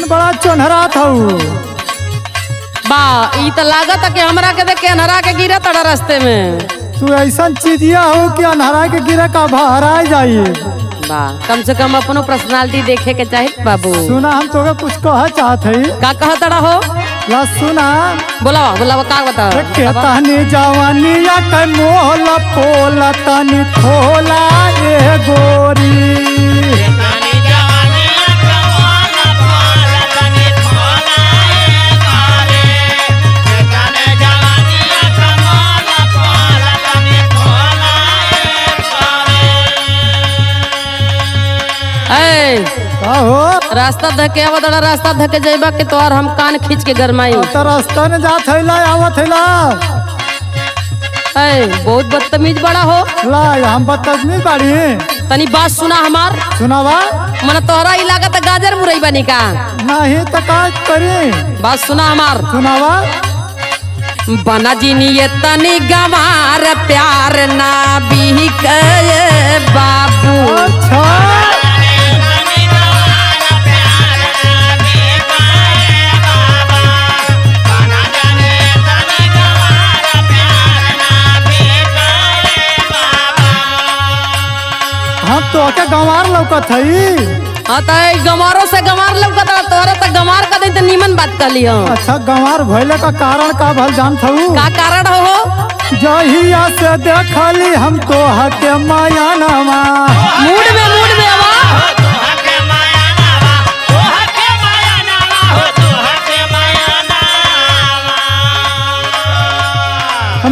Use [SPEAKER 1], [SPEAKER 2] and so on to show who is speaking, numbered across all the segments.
[SPEAKER 1] बड़ा चोनहरा था
[SPEAKER 2] बा ई तो लागत है कि हमरा के देख के अनहरा के गिरा तड़ा रास्ते में।
[SPEAKER 1] तू ऐसा चीजिया हो कि अनहरा के गिरा का बहरा जाइए।
[SPEAKER 2] बा कम से कम अपनो पर्सनालिटी देखे के चाहिए बाबू।
[SPEAKER 1] सुना हम तो कुछ कह चाहत है।
[SPEAKER 2] का कह तड़ा हो
[SPEAKER 1] ला सुना
[SPEAKER 2] बोला बोला का बता
[SPEAKER 1] के तहनी जवानी या के मोल पोला तनी खोला ए गोरी।
[SPEAKER 2] रास्ता धके आवत रास्ता धके जाइबा के तोर हम कान खींच के गरमाई
[SPEAKER 1] तो रास्ता ने जात हैला आवत हैला।
[SPEAKER 2] बहुत बदतमीज बड़ा हो।
[SPEAKER 1] ला हम बदतमीज बाड़ी।
[SPEAKER 2] तनी बात सुना हमार
[SPEAKER 1] सुनावा।
[SPEAKER 2] मन तोहरा इलाका त गाजर मुरई बनी का
[SPEAKER 1] नहीं तो का करी।
[SPEAKER 2] बात सुना हमार
[SPEAKER 1] सुनावा।
[SPEAKER 2] बना जीनी ये तनी गवार प्यार ना भी के बाबू।
[SPEAKER 1] अच्छा हम तो के गंवार लौकत हई।
[SPEAKER 2] हाँ तो गंवारों से गंवार लौकत तोहरा तो गंवार का दिन तो नीमन बात कर लियो।
[SPEAKER 1] अच्छा गंवार भइले का कारण का भल जान थऊ
[SPEAKER 2] का कारण हो
[SPEAKER 1] जहिया से देखली हम तो हके माया नामा।
[SPEAKER 2] मूड में आवा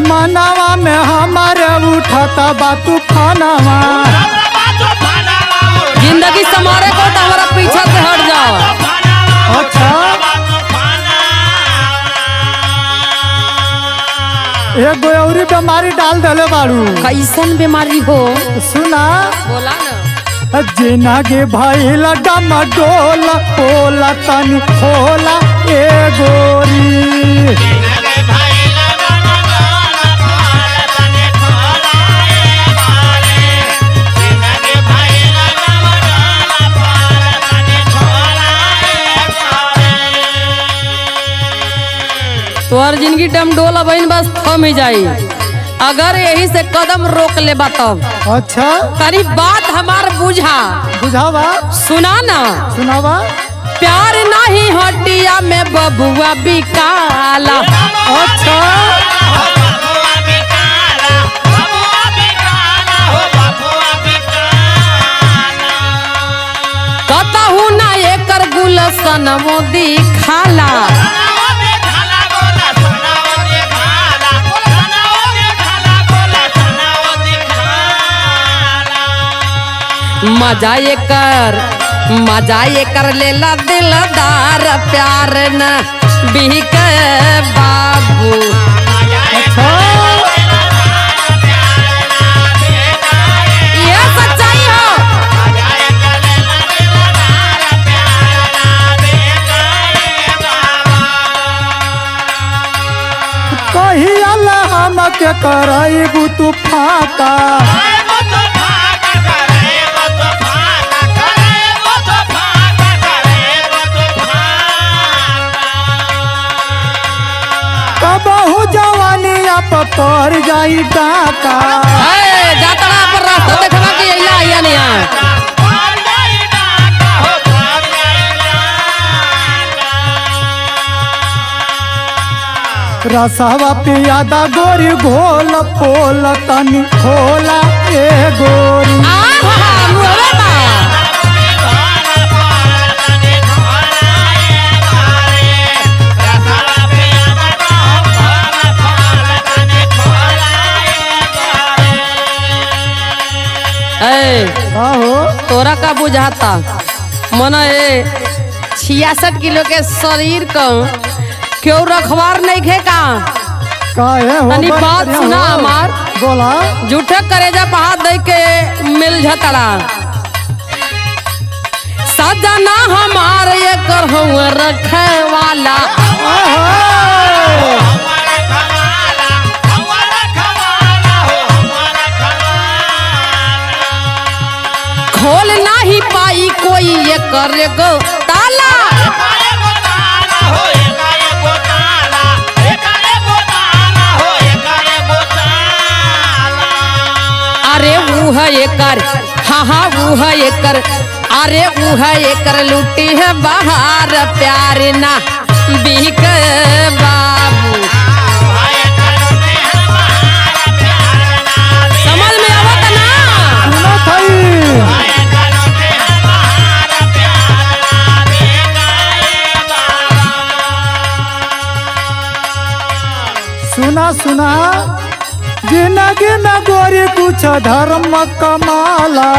[SPEAKER 1] मनावा में हमारे उठाता बा तूफानावा।
[SPEAKER 2] जिंदगी समारे को तो हमारा पीछा से हट जाओ।
[SPEAKER 1] अच्छा एक गोयौरी बीमारी डाल दले बाड़ू।
[SPEAKER 2] कैसन बीमारी हो
[SPEAKER 1] सुना
[SPEAKER 2] बोला ना।
[SPEAKER 1] जिना के भइल डम डोल पोला तनी खोला ए गोरी।
[SPEAKER 2] तोहर जिंदगी डम डोला बहन बस थम ही जाई अगर यही से कदम रोक ले तब।
[SPEAKER 1] अच्छा
[SPEAKER 2] तारी बात हमार बुझा
[SPEAKER 1] बुझावा।
[SPEAKER 2] सुना ना
[SPEAKER 1] सुनावा।
[SPEAKER 2] प्यार नहीं हटिया में बबुआ बिकाला।
[SPEAKER 1] अच्छा
[SPEAKER 2] कतहू ना एकर गुलशन मोदी खाला। मजा ये कर लेला दिलदार प्यार न बिक बाबू।
[SPEAKER 1] अच्छा
[SPEAKER 2] ये सच्चाई हो।
[SPEAKER 1] कही अल्लाह हम के कराइबू तू फाका। कबहू जवानिया पर जाई डाका।
[SPEAKER 2] जातरा पर रास्ता देखवा के अइला या नहीं
[SPEAKER 1] रसवा पियादा गोरी घोल पोल तनी खोला ए गोरी।
[SPEAKER 2] तोरा का बुझाता मन 66 किलो के शरीर का क्यों रखवार नहीं खे का। तनी बात सुना हमार
[SPEAKER 1] बोला।
[SPEAKER 2] झूठे करेजा पहाड़ दे के मिल झतड़ा सजना हमार ये कर रखे वाला। खोल नहीं पाई कोई ये कर गो ताला। एकर, हाँ हाँ ऊ है एकर, अरे ऊ है एकर लुटी है बाहर प्यार ना बिक बाबू। समझ में आवत ना?
[SPEAKER 1] सुना थई सुना सुना गिना गिना गोरी कुछ धर्म कमाला।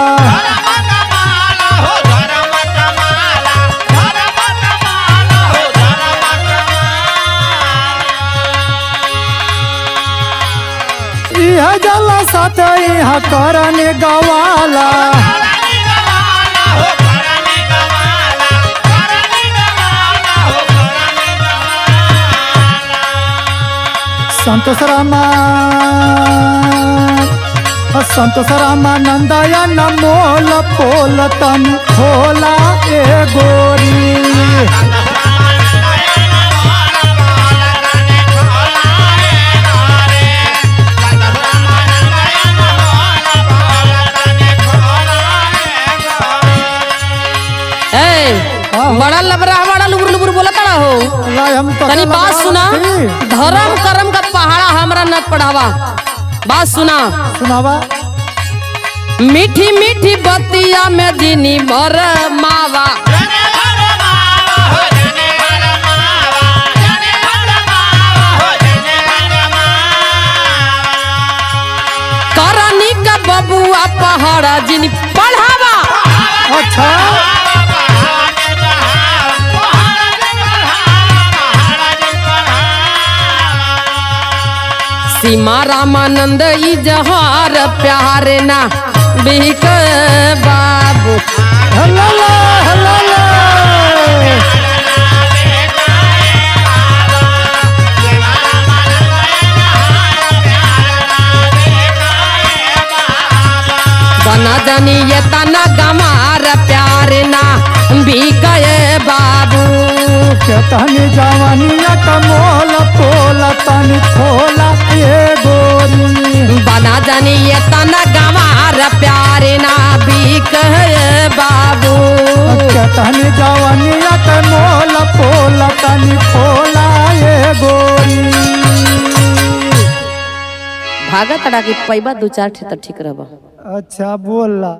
[SPEAKER 1] यह जला साथ यहाँ करने गवाला। संतोष रामानंदया न मोल पोल तन खोला ए गोरी।
[SPEAKER 2] बड़ा लबरा बड़ा लुबुर लुबुर बोला तड़ा हो। तनी बात सुना, धर्म कर्म का पहाड़ा हमरा न पढ़ावा। बात सुना,
[SPEAKER 1] सुनावा।
[SPEAKER 2] मीठी मीठी बतिया में जिनी भर मावा, करनी का बबुआ पहाड़ा जिनी पढ़ावा।
[SPEAKER 1] अच्छा
[SPEAKER 2] सीमा रामानंद इजहार प्यार ना बिक बाबू।
[SPEAKER 1] हल्ला हल्ला बना जानी ये तना गमार प्यार ना बिक बाबू। तनी जवानिया का मोल पोला तनी खोला ये गोरी।
[SPEAKER 2] बना जानी ये तना गमार प्यार ना बिक बाबू।
[SPEAKER 1] तनी जवानिया का मोल पोला तनी खोला ये गोरी।
[SPEAKER 2] भागा तड़ा की पैबा दो चार ठे तो ठीक रहबा।
[SPEAKER 1] अच्छा बोला।